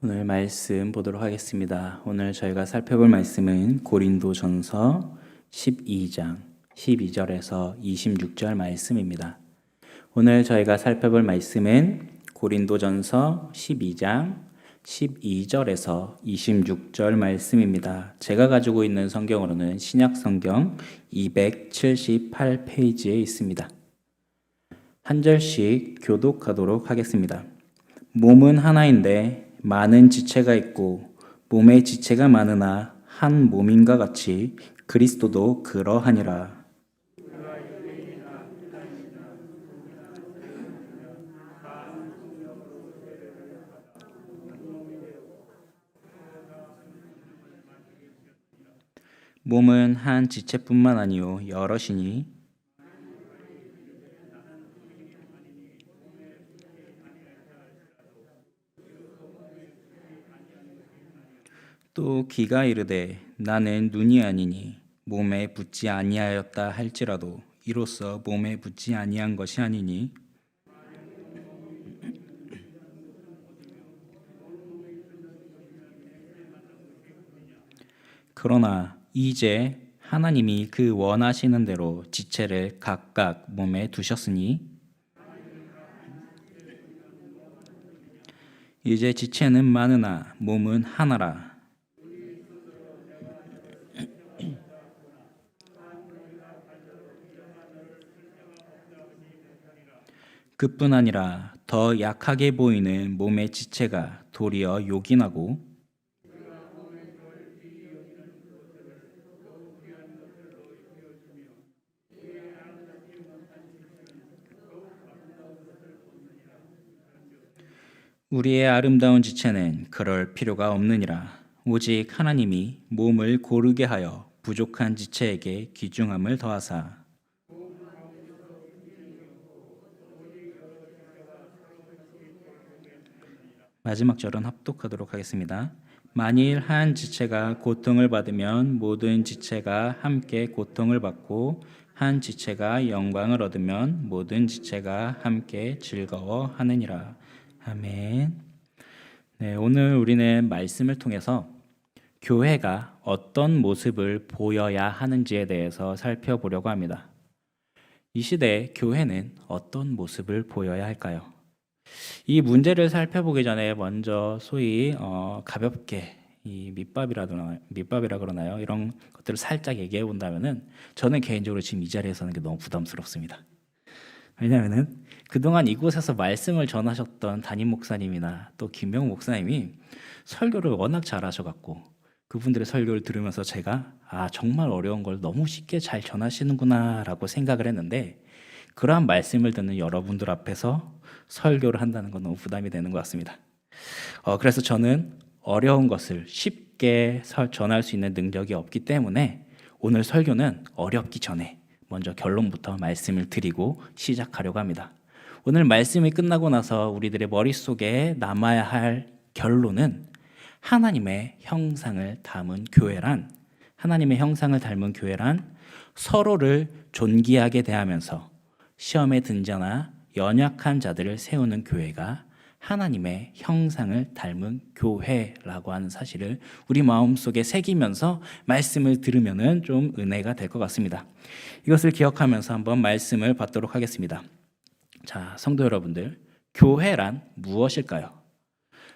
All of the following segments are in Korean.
오늘 말씀 보도록 하겠습니다. 오늘 저희가 살펴볼 말씀은 고린도전서 12장 12절에서 26절 말씀입니다. 오늘 저희가 살펴볼 말씀은 고린도전서 12장 12절에서 26절 말씀입니다. 제가 가지고 있는 성경으로는 신약성경 278페이지에 있습니다. 한 절씩 교독하도록 하겠습니다. 몸은 하나인데 많은 지체가 있고 몸에 지체가 많으나 한 몸인가 같이 그리스도도 그러하니라. 몸은 한 지체뿐만 아니요 여럿이니 또 귀가 이르되 나는 눈이 아니니 몸에 붙지 아니하였다 할지라도 이로써 몸에 붙지 아니한 것이 아니니 그러나 이제 하나님이 그 원하시는 대로 지체를 각각 몸에 두셨으니 이제 지체는 많으나 몸은 하나라. 그뿐 아니라 더 약하게 보이는 몸의 지체가 도리어 요긴하고 우리의 아름다운 지체는 그럴 필요가 없느니라. 오직 하나님이 몸을 고르게 하여 부족한 지체에게 귀중함을 더하사 마지막 절은 합독하도록 하겠습니다. 만일 한 지체가 고통을 받으면 모든 지체가 함께 고통을 받고 한 지체가 영광을 얻으면 모든 지체가 함께 즐거워하느니라. 아멘. 네, 오늘 우리는 말씀을 통해서 교회가 어떤 모습을 보여야 하는지에 대해서 살펴보려고 합니다. 이 시대에 교회는 어떤 모습을 보여야 할까요? 이 문제를 살펴보기 전에 먼저 소위 가볍게 이 밑밥이라 그러나요? 이런 것들을 살짝 얘기해 본다면은 저는 개인적으로 지금 이 자리에서 하는 게 너무 부담스럽습니다. 왜냐하면은 그동안 이곳에서 말씀을 전하셨던 담임 목사님이나 또 김병우 목사님이 설교를 워낙 잘하셔갖고 그분들의 설교를 들으면서 제가 정말 어려운 걸 너무 쉽게 잘 전하시는구나라고 생각을 했는데 그러한 말씀을 듣는 여러분들 앞에서 설교를 한다는 건 너무 부담이 되는 것 같습니다. 그래서 저는 어려운 것을 쉽게 전할 수 있는 능력이 없기 때문에 오늘 설교는 어렵기 전에 먼저 결론부터 말씀을 드리고 시작하려고 합니다. 오늘 말씀이 끝나고 나서 우리들의 머릿속에 남아야 할 결론은 하나님의 형상을 닮은 교회란 서로를 존귀하게 대하면서 시험에 든 자나 연약한 자들을 세우는 교회가 하나님의 형상을 닮은 교회라고 하는 사실을 우리 마음속에 새기면서 말씀을 들으면 좀 은혜가 될 것 같습니다. 이것을 기억하면서 한번 말씀을 받도록 하겠습니다. 자, 성도 여러분들, 교회란 무엇일까요?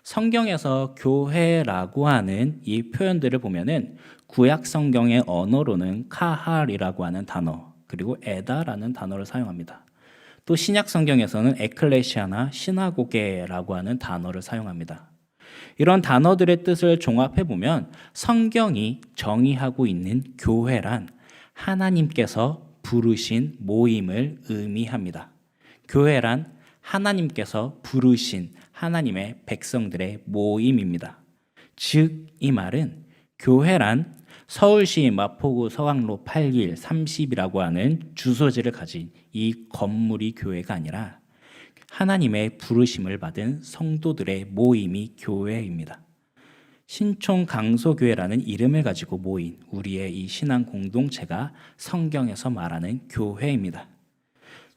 성경에서 교회라고 하는 이 표현들을 보면은 구약 성경의 언어로는 카할이라고 하는 단어, 그리고 에다라는 단어를 사용합니다. 또 신약 성경에서는 에클레시아나 시나고게라고 하는 단어를 사용합니다. 이런 단어들의 뜻을 종합해 보면 성경이 정의하고 있는 교회란 하나님께서 부르신 모임을 의미합니다. 교회란 하나님께서 부르신 하나님의 백성들의 모임입니다. 즉, 이 말은 교회란 서울시 마포구 서강로 8길 30이라고 하는 주소지를 가진 이 건물이 교회가 아니라 하나님의 부르심을 받은 성도들의 모임이 교회입니다. 신촌 강소교회라는 이름을 가지고 모인 우리의 이 신앙 공동체가 성경에서 말하는 교회입니다.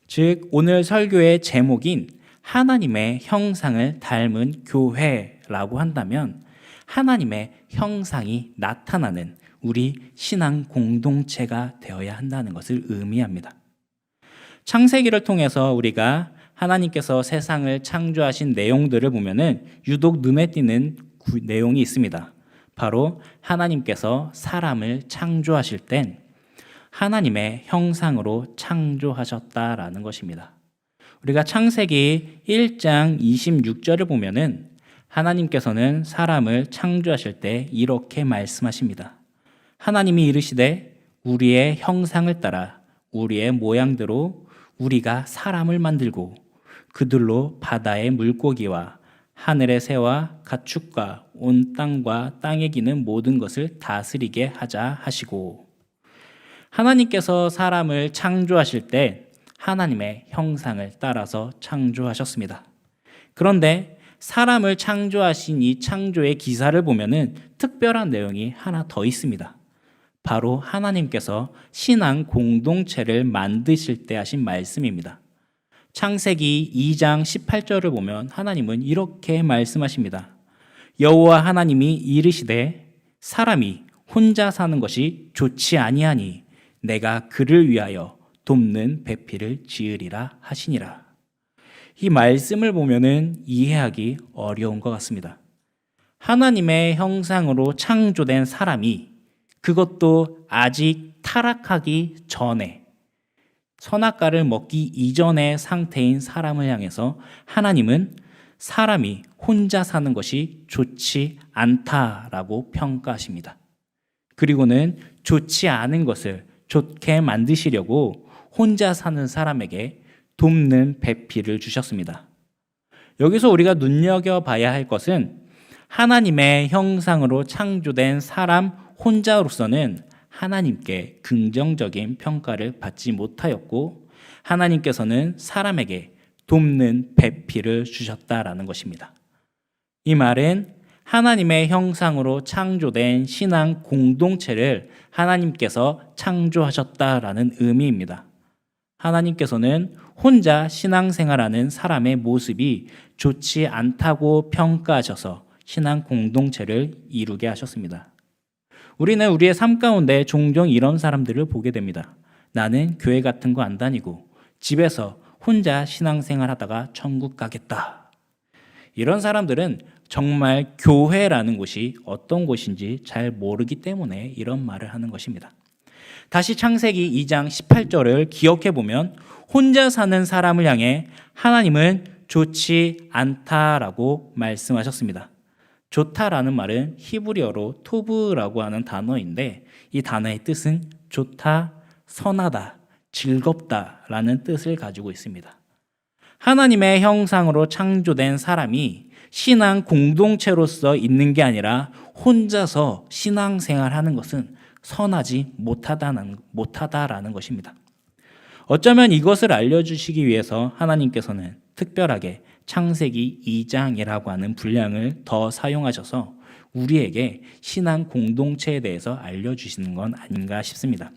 즉 오늘 설교의 제목인 하나님의 형상을 닮은 교회라고 한다면 하나님의 형상이 나타나는 우리 신앙 공동체가 되어야 한다는 것을 의미합니다. 창세기를 통해서 우리가 하나님께서 세상을 창조하신 내용들을 보면은 유독 눈에 띄는 내용이 있습니다. 바로 하나님께서 사람을 창조하실 땐 하나님의 형상으로 창조하셨다라는 것입니다. 우리가 창세기 1장 26절을 보면은 하나님께서는 사람을 창조하실 때 이렇게 말씀하십니다. 하나님이 이르시되 우리의 형상을 따라 우리의 모양대로 우리가 사람을 만들고 그들로 바다의 물고기와 하늘의 새와 가축과 온 땅과 땅에 기는 모든 것을 다스리게 하자 하시고, 하나님께서 사람을 창조하실 때 하나님의 형상을 따라서 창조하셨습니다. 그런데 사람을 창조하신 이 창조의 기사를 보면은 특별한 내용이 하나 더 있습니다. 바로 하나님께서 신앙 공동체를 만드실 때 하신 말씀입니다. 창세기 2장 18절을 보면 하나님은 이렇게 말씀하십니다. 여호와 하나님이 이르시되 사람이 혼자 사는 것이 좋지 아니하니 내가 그를 위하여 돕는 배필을 지으리라 하시니라. 이 말씀을 보면은 이해하기 어려운 것 같습니다. 하나님의 형상으로 창조된 사람이, 그것도 아직 타락하기 전에, 선악과를 먹기 이전의 상태인 사람을 향해서 하나님은 사람이 혼자 사는 것이 좋지 않다라고 평가하십니다. 그리고는 좋지 않은 것을 좋게 만드시려고 혼자 사는 사람에게 돕는 배필을 주셨습니다. 여기서 우리가 눈여겨봐야 할 것은 하나님의 형상으로 창조된 사람 혼자로서는 하나님께 긍정적인 평가를 받지 못하였고 하나님께서는 사람에게 돕는 배필을 주셨다라는 것입니다. 이 말은 하나님의 형상으로 창조된 신앙 공동체를 하나님께서 창조하셨다라는 의미입니다. 하나님께서는 혼자 신앙생활하는 사람의 모습이 좋지 않다고 평가하셔서 신앙 공동체를 이루게 하셨습니다. 우리는 우리의 삶 가운데 종종 이런 사람들을 보게 됩니다. 나는 교회 같은 거 안 다니고 집에서 혼자 신앙생활 하다가 천국 가겠다. 이런 사람들은 정말 교회라는 곳이 어떤 곳인지 잘 모르기 때문에 이런 말을 하는 것입니다. 다시 창세기 2장 18절을 기억해 보면 혼자 사는 사람을 향해 하나님은 좋지 않다라고 말씀하셨습니다. 좋다라는 말은 히브리어로 토브라고 하는 단어인데 이 단어의 뜻은 좋다, 선하다, 즐겁다라는 뜻을 가지고 있습니다. 하나님의 형상으로 창조된 사람이 신앙 공동체로서 있는 게 아니라 혼자서 신앙생활하는 것은 선하지 못하다라는 것입니다. 어쩌면 이것을 알려주시기 위해서 하나님께서는 특별하게 창세기 2장이라고 하는 분량을 더 사용하셔서 우리에게 신앙 공동체에 대해서 알려주시는 건 아닌가 싶습니다.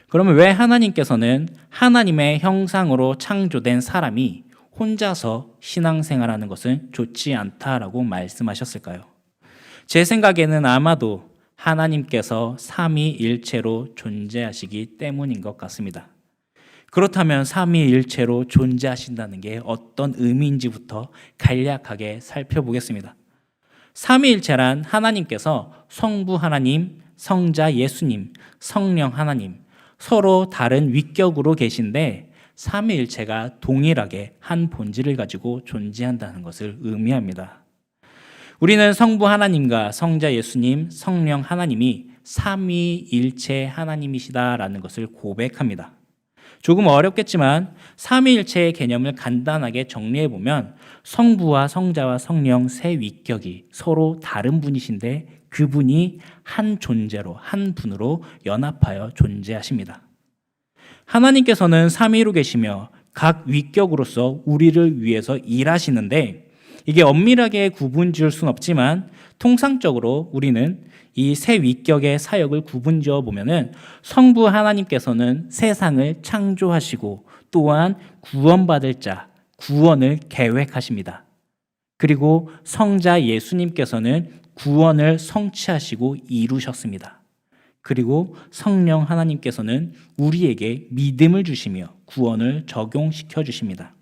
그러면 왜 하나님께서는 하나님의 형상으로 창조된 사람이 혼자서 신앙생활하는 것은 좋지 않다라고 말씀하셨을까요? 제 생각에는 아마도 하나님께서 삼위일체로 존재하시기 때문인 것 같습니다. 그렇다면 삼위일체로 존재하신다는 게 어떤 의미인지부터 간략하게 살펴보겠습니다. 삼위일체란 하나님께서 성부 하나님, 성자 예수님, 성령 하나님 서로 다른 위격으로 계신데 삼위일체가 동일하게 한 본질을 가지고 존재한다는 것을 의미합니다. 우리는 성부 하나님과 성자 예수님, 성령 하나님이 삼위일체 하나님이시다라는 것을 고백합니다. 조금 어렵겠지만 삼위일체의 개념을 간단하게 정리해보면 성부와 성자와 성령 세 위격이 서로 다른 분이신데 그분이 한 존재로, 한 분으로 연합하여 존재하십니다. 하나님께서는 삼위로 계시며 각 위격으로서 우리를 위해서 일하시는데 이게 엄밀하게 구분 지을 수는 없지만 통상적으로 우리는 이 세 위격의 사역을 구분 지어 보면은 성부 하나님께서는 세상을 창조하시고 또한 구원받을 자, 구원을 계획하십니다. 그리고 성자 예수님께서는 구원을 성취하시고 이루셨습니다. 그리고 성령 하나님께서는 우리에게 믿음을 주시며 구원을 적용시켜 주십니다.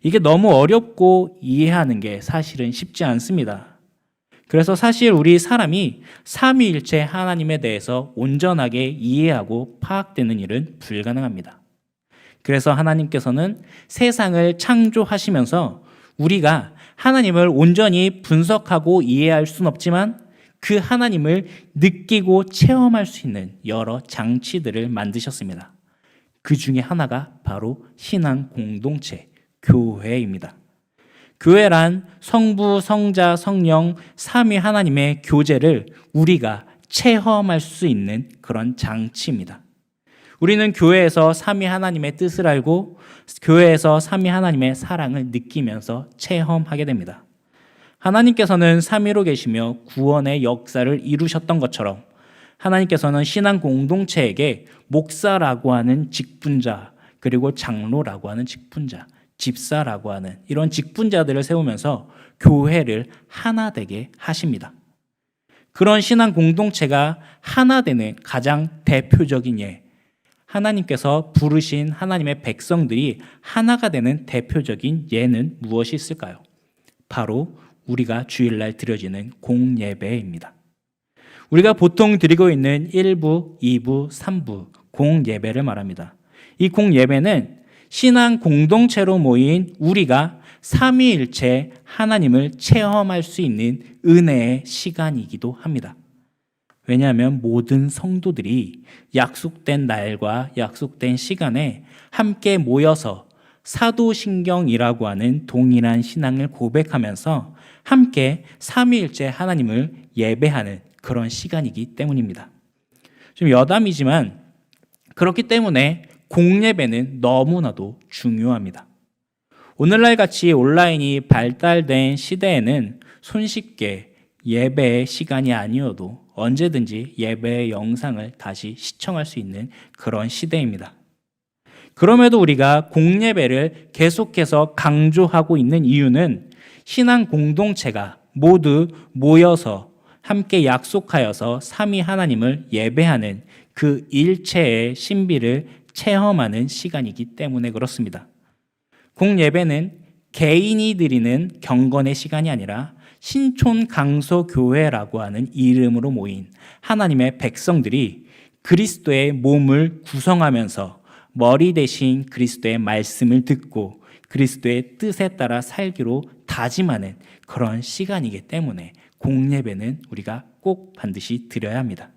이게 너무 어렵고 이해하는 게 사실은 쉽지 않습니다. 그래서 사실 우리 사람이 삼위일체 하나님에 대해서 온전하게 이해하고 파악되는 일은 불가능합니다. 그래서 하나님께서는 세상을 창조하시면서 우리가 하나님을 온전히 분석하고 이해할 수는 없지만 그 하나님을 느끼고 체험할 수 있는 여러 장치들을 만드셨습니다. 그 중에 하나가 바로 신앙 공동체, 교회입니다. 교회란 성부, 성자, 성령, 삼위 하나님의 교제를 우리가 체험할 수 있는 그런 장치입니다. 우리는 교회에서 삼위 하나님의 뜻을 알고 교회에서 삼위 하나님의 사랑을 느끼면서 체험하게 됩니다. 하나님께서는 삼위로 계시며 구원의 역사를 이루셨던 것처럼 하나님께서는 신앙 공동체에게 목사라고 하는 직분자, 그리고 장로라고 하는 직분자, 집사라고 하는 이런 직분자들을 세우면서 교회를 하나 되게 하십니다. 그런 신앙 공동체가 하나 되는 가장 대표적인 예, 하나님께서 부르신 하나님의 백성들이 하나가 되는 대표적인 예는 무엇이 있을까요? 바로 우리가 주일날 드려지는 공예배입니다. 우리가 보통 드리고 있는 1부, 2부, 3부 공예배를 말합니다. 이 공예배는 신앙 공동체로 모인 우리가 삼위일체 하나님을 체험할 수 있는 은혜의 시간이기도 합니다. 왜냐하면 모든 성도들이 약속된 날과 약속된 시간에 함께 모여서 사도신경이라고 하는 동일한 신앙을 고백하면서 함께 삼위일체 하나님을 예배하는 그런 시간이기 때문입니다. 좀 여담이지만 그렇기 때문에 공예배는 너무나도 중요합니다. 오늘날 같이 온라인이 발달된 시대에는 손쉽게 예배의 시간이 아니어도 언제든지 예배의 영상을 다시 시청할 수 있는 그런 시대입니다. 그럼에도 우리가 공예배를 계속해서 강조하고 있는 이유는 신앙 공동체가 모두 모여서 함께 약속하여서 삼위 하나님을 예배하는 그 일체의 신비를 체험하는 시간이기 때문에 그렇습니다. 공예배는 개인이 드리는 경건의 시간이 아니라 신촌 강소교회라고 하는 이름으로 모인 하나님의 백성들이 그리스도의 몸을 구성하면서 머리 대신 그리스도의 말씀을 듣고 그리스도의 뜻에 따라 살기로 다짐하는 그런 시간이기 때문에 공예배는 우리가 꼭 반드시 드려야 합니다.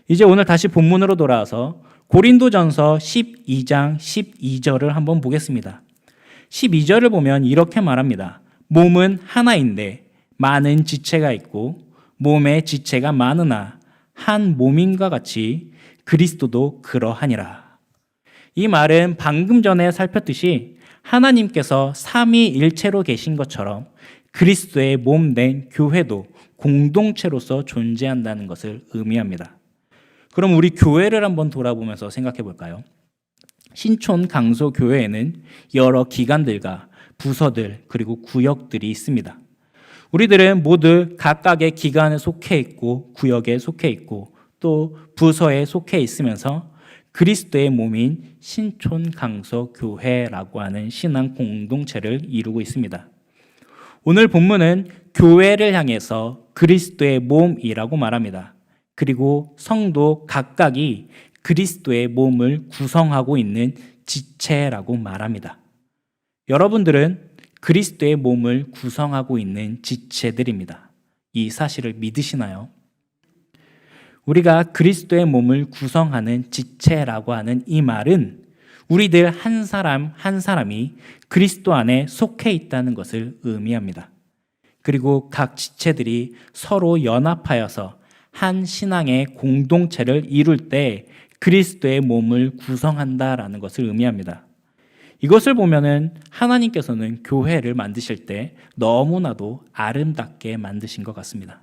이제 오늘 다시 본문으로 돌아와서 고린도전서 12장 12절을 한번 보겠습니다. 12절을 보면 이렇게 말합니다. 몸은 하나인데 많은 지체가 있고 몸에 지체가 많으나 한 몸인과 같이 그리스도도 그러하니라. 이 말은 방금 전에 살폈듯이 하나님께서 삼위일체로 계신 것처럼 그리스도의 몸 된 교회도 공동체로서 존재한다는 것을 의미합니다. 그럼 우리 교회를 한번 돌아보면서 생각해 볼까요? 신촌 강소교회에는 여러 기관들과 부서들 그리고 구역들이 있습니다. 우리들은 모두 각각의 기관에 속해 있고 구역에 속해 있고 또 부서에 속해 있으면서 그리스도의 몸인 신촌 강소교회라고 하는 신앙 공동체를 이루고 있습니다. 오늘 본문은 교회를 향해서 그리스도의 몸이라고 말합니다. 그리고 성도 각각이 그리스도의 몸을 구성하고 있는 지체라고 말합니다. 여러분들은 그리스도의 몸을 구성하고 있는 지체들입니다. 이 사실을 믿으시나요? 우리가 그리스도의 몸을 구성하는 지체라고 하는 이 말은 우리들 한 사람 한 사람이 그리스도 안에 속해 있다는 것을 의미합니다. 그리고 각 지체들이 서로 연합하여서 한 신앙의 공동체를 이룰 때 그리스도의 몸을 구성한다라는 것을 의미합니다. 이것을 보면은 하나님께서는 교회를 만드실 때 너무나도 아름답게 만드신 것 같습니다.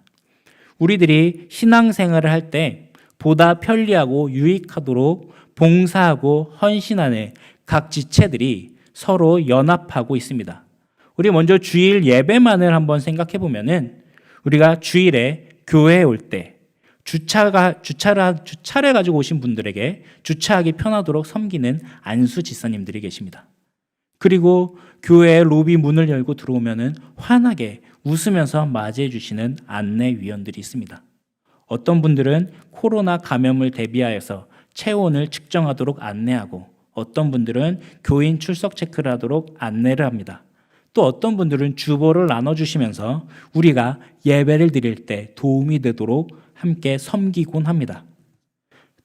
우리들이 신앙생활을 할 때 보다 편리하고 유익하도록 봉사하고 헌신하는 각 지체들이 서로 연합하고 있습니다. 우리 먼저 주일 예배만을 한번 생각해 보면은 우리가 주일에 교회에 올 때 주차를 가지고 오신 분들에게 주차하기 편하도록 섬기는 안수 집사님들이 계십니다. 그리고 교회 로비 문을 열고 들어오면은 환하게 웃으면서 맞이해 주시는 안내위원들이 있습니다. 어떤 분들은 코로나 감염을 대비하여서 체온을 측정하도록 안내하고, 어떤 분들은 교인 출석 체크를 하도록 안내를 합니다. 또 어떤 분들은 주보를 나눠주시면서 우리가 예배를 드릴 때 도움이 되도록 함께 섬기곤 합니다.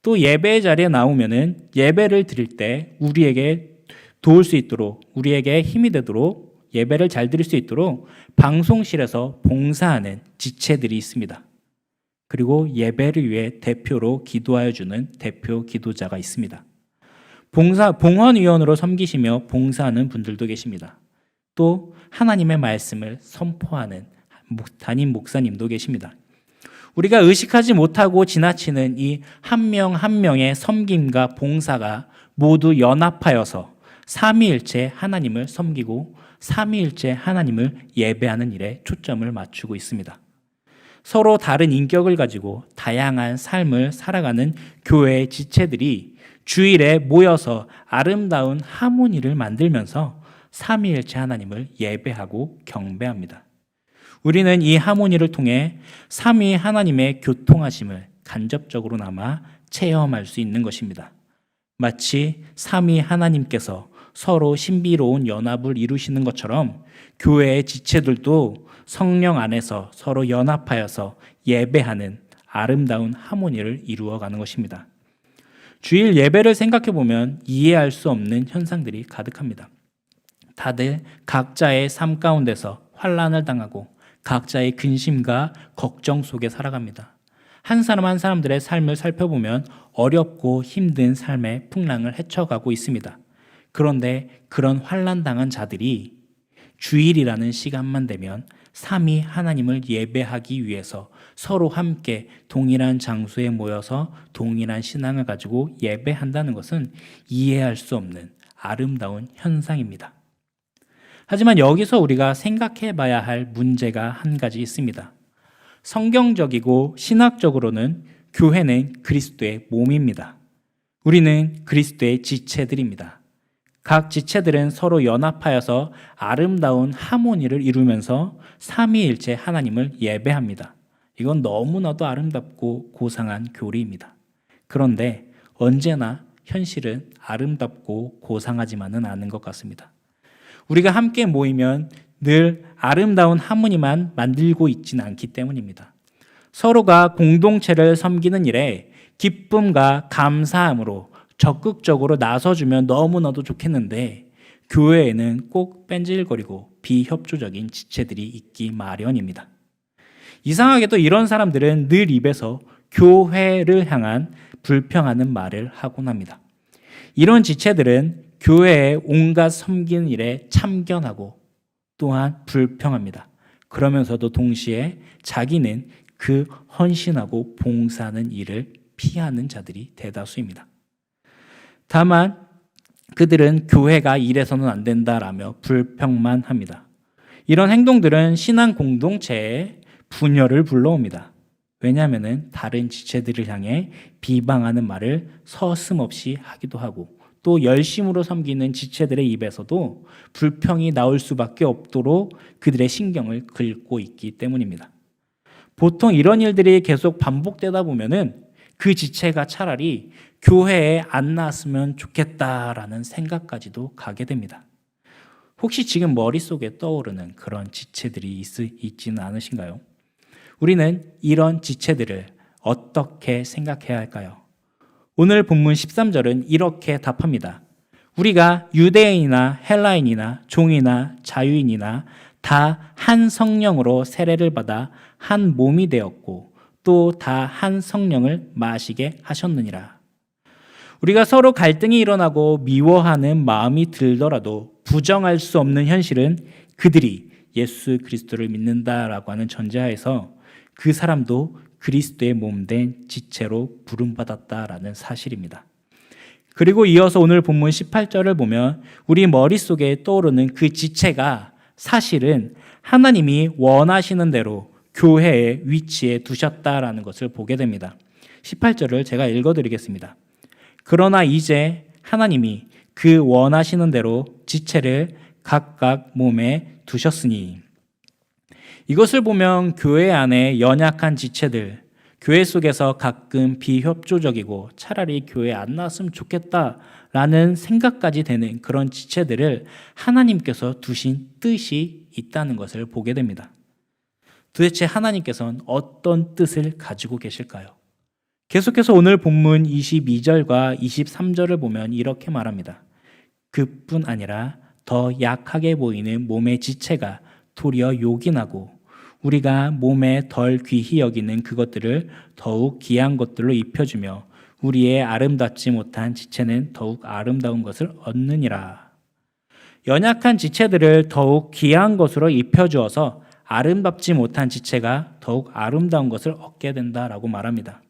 또 예배 자리에 나오면은 예배를 드릴 때 우리에게 도울 수 있도록, 우리에게 힘이 되도록, 예배를 잘 드릴 수 있도록 방송실에서 봉사하는 지체들이 있습니다. 그리고 예배를 위해 대표로 기도하여 주는 대표 기도자가 있습니다. 봉헌위원으로 섬기시며 봉사하는 분들도 계십니다. 또 하나님의 말씀을 선포하는 담임 목사님도 계십니다. 우리가 의식하지 못하고 지나치는 이 한 명 한 명의 섬김과 봉사가 모두 연합하여서 삼위일체 하나님을 섬기고 삼위일체 하나님을 예배하는 일에 초점을 맞추고 있습니다. 서로 다른 인격을 가지고 다양한 삶을 살아가는 교회의 지체들이 주일에 모여서 아름다운 하모니를 만들면서 삼위일체 하나님을 예배하고 경배합니다. 우리는 이 하모니를 통해 삼위 하나님의 교통하심을 간접적으로나마 체험할 수 있는 것입니다. 마치 삼위 하나님께서 서로 신비로운 연합을 이루시는 것처럼 교회의 지체들도 성령 안에서 서로 연합하여서 예배하는 아름다운 하모니를 이루어가는 것입니다. 주일 예배를 생각해 보면 이해할 수 없는 현상들이 가득합니다. 다들 각자의 삶 가운데서 환난을 당하고 각자의 근심과 걱정 속에 살아갑니다. 한 사람 한 사람들의 삶을 살펴보면 어렵고 힘든 삶의 풍랑을 헤쳐가고 있습니다. 그런데 그런 환난 당한 자들이 주일이라는 시간만 되면 삼위 하나님을 예배하기 위해서 서로 함께 동일한 장소에 모여서 동일한 신앙을 가지고 예배한다는 것은 이해할 수 없는 아름다운 현상입니다. 하지만 여기서 우리가 생각해 봐야 할 문제가 한 가지 있습니다. 성경적이고 신학적으로는 교회는 그리스도의 몸입니다. 우리는 그리스도의 지체들입니다. 각 지체들은 서로 연합하여서 아름다운 하모니를 이루면서 삼위일체 하나님을 예배합니다. 이건 너무나도 아름답고 고상한 교리입니다. 그런데 언제나 현실은 아름답고 고상하지만은 않은 것 같습니다. 우리가 함께 모이면 늘 아름다운 하모니만 만들고 있지는 않기 때문입니다. 서로가 공동체를 섬기는 일에 기쁨과 감사함으로 적극적으로 나서주면 너무나도 좋겠는데 교회에는 꼭 뺀질거리고 비협조적인 지체들이 있기 마련입니다. 이상하게도 이런 사람들은 늘 입에서 교회를 향한 불평하는 말을 하곤 합니다. 이런 지체들은 교회의 온갖 섬기는 일에 참견하고 또한 불평합니다. 그러면서도 동시에 자기는 그 헌신하고 봉사하는 일을 피하는 자들이 대다수입니다. 다만 그들은 교회가 이래서는 안 된다라며 불평만 합니다. 이런 행동들은 신앙 공동체에 분열을 불러옵니다. 왜냐하면 다른 지체들을 향해 비방하는 말을 서슴없이 하기도 하고 또 열심으로 섬기는 지체들의 입에서도 불평이 나올 수밖에 없도록 그들의 신경을 긁고 있기 때문입니다. 보통 이런 일들이 계속 반복되다 보면은 그 지체가 차라리 교회에 안 나왔으면 좋겠다라는 생각까지도 가게 됩니다. 혹시 지금 머릿속에 떠오르는 그런 지체들이 있지는 않으신가요? 우리는 이런 지체들을 어떻게 생각해야 할까요? 오늘 본문 13절은 이렇게 답합니다. 우리가 유대인이나 헬라인이나 종이나 자유인이나 다 한 성령으로 세례를 받아 한 몸이 되었고 또 다 한 성령을 마시게 하셨느니라. 우리가 서로 갈등이 일어나고 미워하는 마음이 들더라도 부정할 수 없는 현실은 그들이 예수 그리스도를 믿는다라고 하는 전제하에서 그 사람도 그리스도의 몸된 지체로 부름받았다라는 사실입니다. 그리고 이어서 오늘 본문 18절을 보면 우리 머릿속에 떠오르는 그 지체가 사실은 하나님이 원하시는 대로 교회의 위치에 두셨다라는 것을 보게 됩니다. 18절을 제가 읽어드리겠습니다. 그러나 이제 하나님이 그 원하시는 대로 지체를 각각 몸에 두셨으니, 이것을 보면 교회 안에 연약한 지체들, 교회 속에서 가끔 비협조적이고 차라리 교회 안 나왔으면 좋겠다라는 생각까지 되는 그런 지체들을 하나님께서 두신 뜻이 있다는 것을 보게 됩니다. 도대체 하나님께서는 어떤 뜻을 가지고 계실까요? 계속해서 오늘 본문 22절과 23절을 보면 이렇게 말합니다. 그뿐 아니라 더 약하게 보이는 몸의 지체가 도리어 요긴하고 우리가 몸에 덜 귀히 여기는 그것들을 더욱 귀한 것들로 입혀주며 우리의 아름답지 못한 지체는 더욱 아름다운 것을 얻느니라. 연약한 지체들을 더욱 귀한 것으로 입혀주어서 아름답지 못한 지체가 더욱 아름다운 것을 얻게 된다라고 말합니다.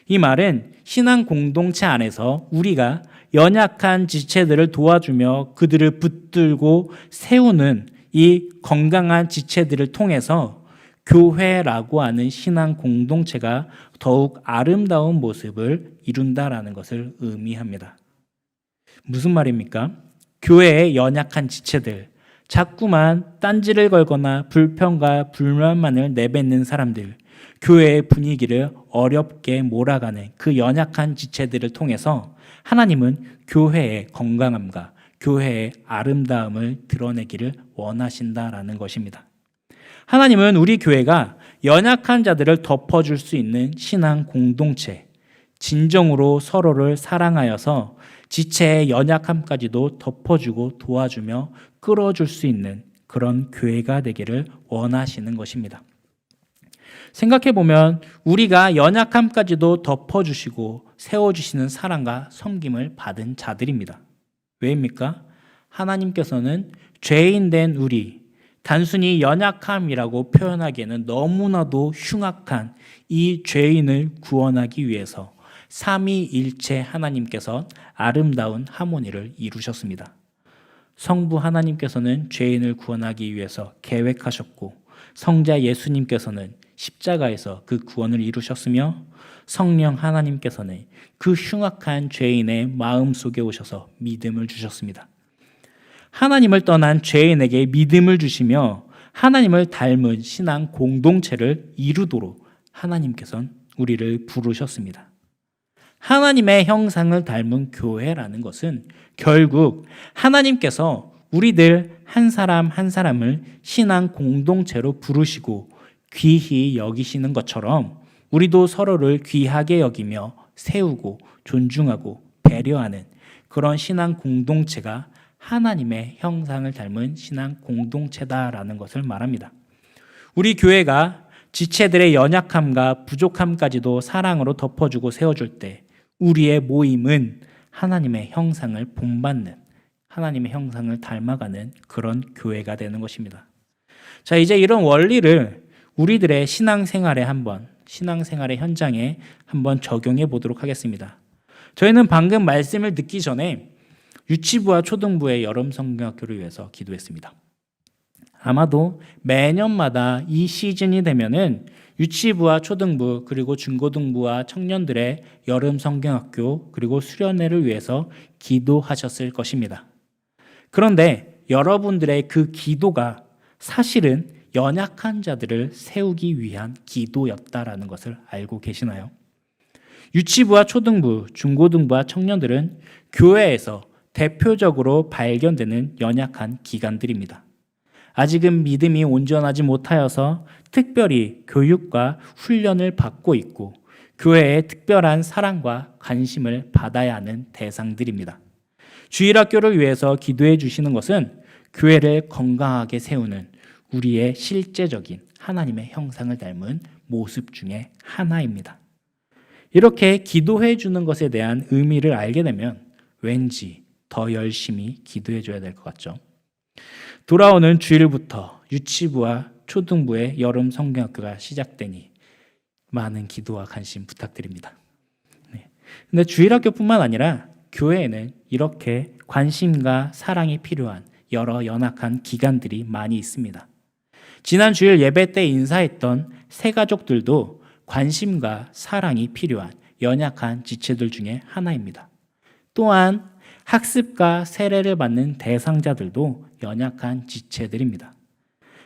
이 말은 신앙 공동체 안에서 우리가 연약한 지체들을 도와주며 그들을 붙들고 세우는 이 건강한 지체들을 통해서 교회라고 하는 신앙 공동체가 더욱 아름다운 모습을 이룬다라는 것을 의미합니다. 무슨 말입니까? 교회의 연약한 지체들, 자꾸만 딴지를 걸거나 불평과 불만만을 내뱉는 사람들, 교회의 분위기를 어렵게 몰아가는 그 연약한 지체들을 통해서 하나님은 교회의 건강함과 교회의 아름다움을 드러내기를 원하신다라는 것입니다. 하나님은 우리 교회가 연약한 자들을 덮어줄 수 있는 신앙 공동체, 진정으로 서로를 사랑하여서 지체의 연약함까지도 덮어주고 도와주며 끌어줄 수 있는 그런 교회가 되기를 원하시는 것입니다. 생각해보면 우리가 연약함까지도 덮어주시고 세워주시는 사랑과 섬김을 받은 자들입니다. 왜입니까? 하나님께서는 죄인 된 우리, 단순히 연약함이라고 표현하기에는 너무나도 흉악한 이 죄인을 구원하기 위해서 삼위일체 하나님께서 아름다운 하모니를 이루셨습니다. 성부 하나님께서는 죄인을 구원하기 위해서 계획하셨고, 성자 예수님께서는 십자가에서 그 구원을 이루셨으며, 성령 하나님께서는 그 흉악한 죄인의 마음 속에 오셔서 믿음을 주셨습니다. 하나님을 떠난 죄인에게 믿음을 주시며 하나님을 닮은 신앙 공동체를 이루도록 하나님께서는 우리를 부르셨습니다. 하나님의 형상을 닮은 교회라는 것은 결국 하나님께서 우리들 한 사람 한 사람을 신앙 공동체로 부르시고 귀히 여기시는 것처럼 우리도 서로를 귀하게 여기며 세우고 존중하고 배려하는 그런 신앙 공동체가 하나님의 형상을 닮은 신앙 공동체다라는 것을 말합니다. 우리 교회가 지체들의 연약함과 부족함까지도 사랑으로 덮어주고 세워줄 때 우리의 모임은 하나님의 형상을 본받는, 하나님의 형상을 닮아가는 그런 교회가 되는 것입니다. 자, 이제 이런 원리를 우리들의 신앙생활의 현장에 한번 적용해 보도록 하겠습니다. 저희는 방금 말씀을 듣기 전에 유치부와 초등부의 여름 성경학교를 위해서 기도했습니다. 아마도 매년마다 이 시즌이 되면은 유치부와 초등부 그리고 중고등부와 청년들의 여름 성경학교 그리고 수련회를 위해서 기도하셨을 것입니다. 그런데 여러분들의 그 기도가 사실은 연약한 자들을 세우기 위한 기도였다라는 것을 알고 계시나요? 유치부와 초등부, 중고등부와 청년들은 교회에서 대표적으로 발견되는 연약한 기관들입니다. 아직은 믿음이 온전하지 못하여서 특별히 교육과 훈련을 받고 있고 교회의 특별한 사랑과 관심을 받아야 하는 대상들입니다. 주일학교를 위해서 기도해 주시는 것은 교회를 건강하게 세우는 우리의 실제적인 하나님의 형상을 닮은 모습 중에 하나입니다. 이렇게 기도해 주는 것에 대한 의미를 알게 되면 왠지 더 열심히 기도해 줘야 될 것 같죠. 돌아오는 주일부터 유치부와 초등부의 여름 성경학교가 시작되니 많은 기도와 관심 부탁드립니다. 근데 주일학교뿐만 아니라 교회에는 이렇게 관심과 사랑이 필요한 여러 연약한 기관들이 많이 있습니다. 지난 주일 예배 때 인사했던 새 가족들도 관심과 사랑이 필요한 연약한 지체들 중에 하나입니다. 또한 학습과 세례를 받는 대상자들도 연약한 지체들입니다.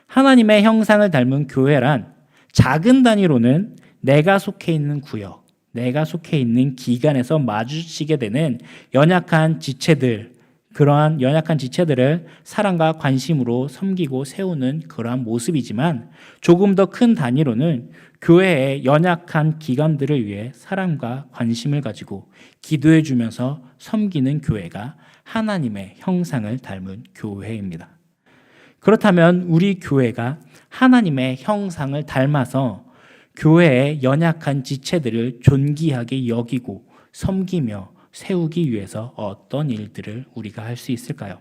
하나님의 형상을 닮은 교회란 작은 단위로는 내가 속해 있는 구역, 내가 속해 있는 기관에서 마주치게 되는 연약한 지체들, 그러한 연약한 지체들을 사랑과 관심으로 섬기고 세우는 그러한 모습이지만, 조금 더 큰 단위로는 교회의 연약한 기관들을 위해 사랑과 관심을 가지고 기도해 주면서 섬기는 교회가 하나님의 형상을 닮은 교회입니다. 그렇다면 우리 교회가 하나님의 형상을 닮아서 교회의 연약한 지체들을 존귀하게 여기고 섬기며 세우기 위해서 어떤 일들을 우리가 할 수 있을까요?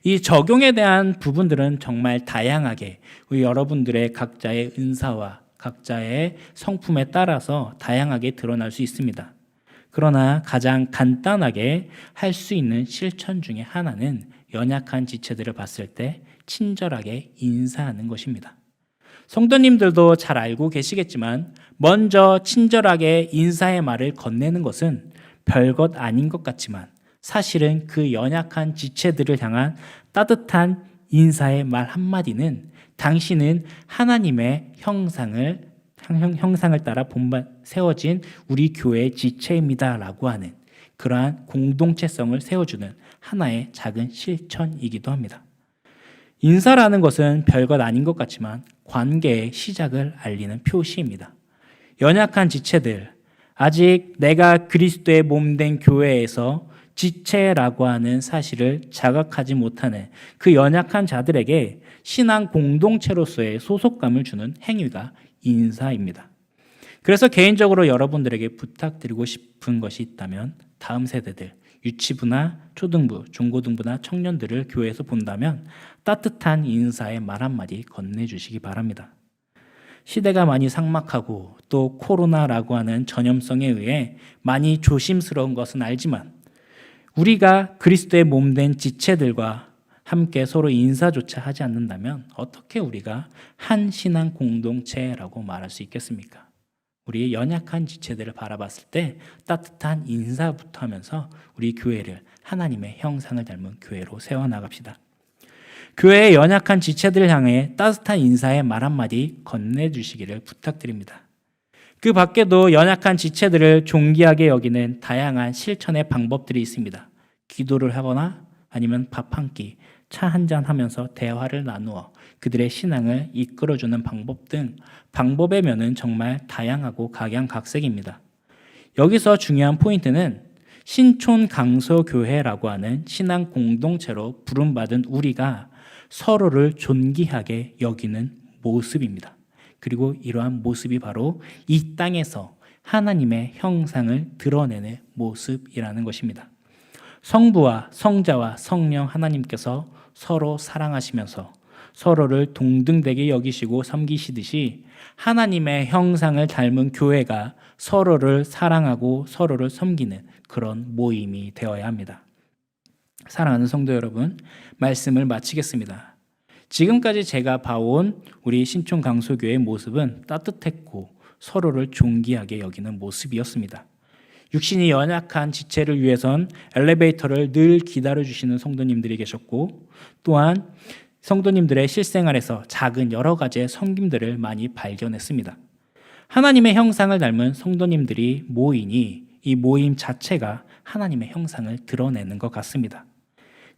이 적용에 대한 부분들은 정말 다양하게 우리 여러분들의 각자의 은사와 각자의 성품에 따라서 다양하게 드러날 수 있습니다. 그러나 가장 간단하게 할 수 있는 실천 중에 하나는 연약한 지체들을 봤을 때 친절하게 인사하는 것입니다. 성도님들도 잘 알고 계시겠지만 먼저 친절하게 인사의 말을 건네는 것은 별것 아닌 것 같지만, 사실은 그 연약한 지체들을 향한 따뜻한 인사의 말 한마디는 당신은 하나님의 형상을 따라 본받 세워진 우리 교회의 지체입니다 라고 하는 그러한 공동체성을 세워주는 하나의 작은 실천이기도 합니다. 인사라는 것은 별것 아닌 것 같지만 관계의 시작을 알리는 표시입니다. 연약한 지체들, 아직 내가 그리스도의 몸된 교회에서 지체라고 하는 사실을 자각하지 못하는 그 연약한 자들에게 신앙 공동체로서의 소속감을 주는 행위가 인사입니다. 그래서 개인적으로 여러분들에게 부탁드리고 싶은 것이 있다면, 다음 세대들, 유치부나 초등부, 중고등부나 청년들을 교회에서 본다면 따뜻한 인사의 말 한마디 건네주시기 바랍니다. 시대가 많이 삭막하고 또 코로나라고 하는 전염성에 의해 많이 조심스러운 것은 알지만, 우리가 그리스도의 몸된 지체들과 함께 서로 인사조차 하지 않는다면 어떻게 우리가 한 신앙 공동체라고 말할 수 있겠습니까? 우리의 연약한 지체들을 바라봤을 때 따뜻한 인사부터 하면서 우리 교회를 하나님의 형상을 닮은 교회로 세워나갑시다. 교회의 연약한 지체들을 향해 따뜻한 인사의 말 한마디 건네주시기를 부탁드립니다. 그 밖에도 연약한 지체들을 존귀하게 여기는 다양한 실천의 방법들이 있습니다. 기도를 하거나 아니면 밥 한 끼, 차 한잔 하면서 대화를 나누어 그들의 신앙을 이끌어주는 방법 등 방법의 면은 정말 다양하고 각양각색입니다. 여기서 중요한 포인트는 신촌 강서교회라고 하는 신앙 공동체로 부름받은 우리가 서로를 존귀하게 여기는 모습입니다. 그리고 이러한 모습이 바로 이 땅에서 하나님의 형상을 드러내는 모습이라는 것입니다. 성부와 성자와 성령 하나님께서 서로 사랑하시면서 서로를 동등되게 여기시고 섬기시듯이 하나님의 형상을 닮은 교회가 서로를 사랑하고 서로를 섬기는 그런 모임이 되어야 합니다. 사랑하는 성도 여러분, 말씀을 마치겠습니다. 지금까지 제가 봐온 우리 신촌 강소교회의 모습은 따뜻했고 서로를 존귀하게 여기는 모습이었습니다. 육신이 연약한 지체를 위해선 엘리베이터를 늘 기다려주시는 성도님들이 계셨고, 또한 성도님들의 실생활에서 작은 여러 가지의 섬김들을 많이 발견했습니다. 하나님의 형상을 닮은 성도님들이 모이니 이 모임 자체가 하나님의 형상을 드러내는 것 같습니다.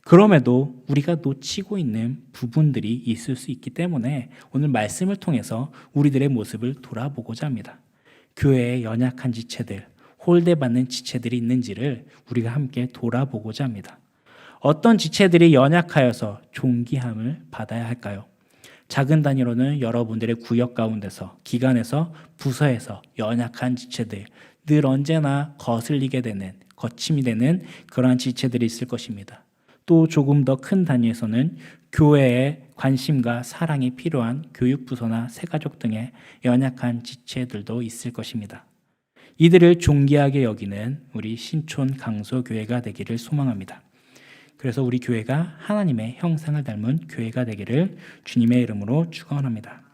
그럼에도 우리가 놓치고 있는 부분들이 있을 수 있기 때문에 오늘 말씀을 통해서 우리들의 모습을 돌아보고자 합니다. 교회의 연약한 지체들, 홀대받는 지체들이 있는지를 우리가 함께 돌아보고자 합니다. 어떤 지체들이 연약하여서 존귀함을 받아야 할까요? 작은 단위로는 여러분들의 구역 가운데서, 기관에서, 부서에서 연약한 지체들, 늘 언제나 거슬리게 되는, 거침이 되는 그러한 지체들이 있을 것입니다. 또 조금 더 큰 단위에서는 교회에 관심과 사랑이 필요한 교육부서나 새가족 등의 연약한 지체들도 있을 것입니다. 이들을 존귀하게 여기는 우리 신촌 강서교회가 되기를 소망합니다. 그래서 우리 교회가 하나님의 형상을 닮은 교회가 되기를 주님의 이름으로 축원합니다.